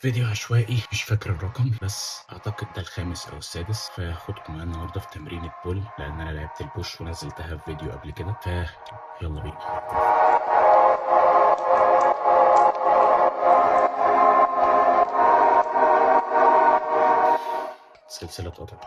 فيديو عشوائي مش فاكر الرقم، بس اعتقد ده الخامس او السادس. فهاخدكم معايا النهارده في تمرين البول، لان انا لعبت البوش ونزلتها في فيديو قبل كده. يلا بينا. سلسلة قطعت.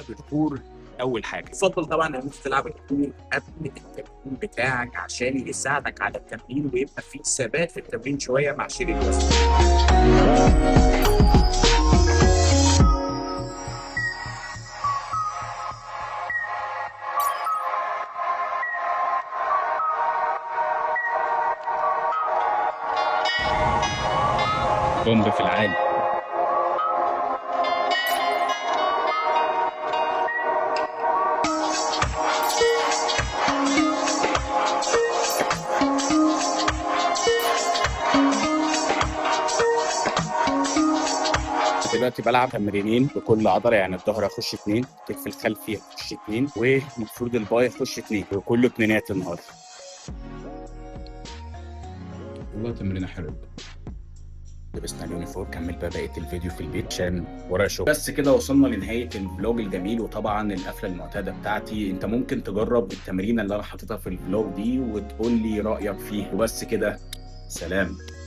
بالكور. اول حاجه يفضل طبعا ان انت تلعب الكور قبل التمرين بتاعك عشان يساعدك على التمرين ويبقى في ثبات في التمرين شويه مع شيل الوزن. بومب في العالي. دلوقتي بلعب تمرينين لكل عضله، يعني الظهر اخش 2، الكتف الخلفي اخش 2، والمفروض الباي اخش 2، وكله اتنينات النهارده. والله تمرينة حلوة. لبسنا اليونيفورم، كمل بقى بقيه الفيديو في البيت عشان ورايا شغل. بس كده وصلنا لنهايه الفلوج الجميل، وطبعا القفله المعتاده بتاعتي. انت ممكن تجرب التمرينه اللي انا حاططها في الفلوج دي وتقول لي رايك فيها. وبس كده، سلام.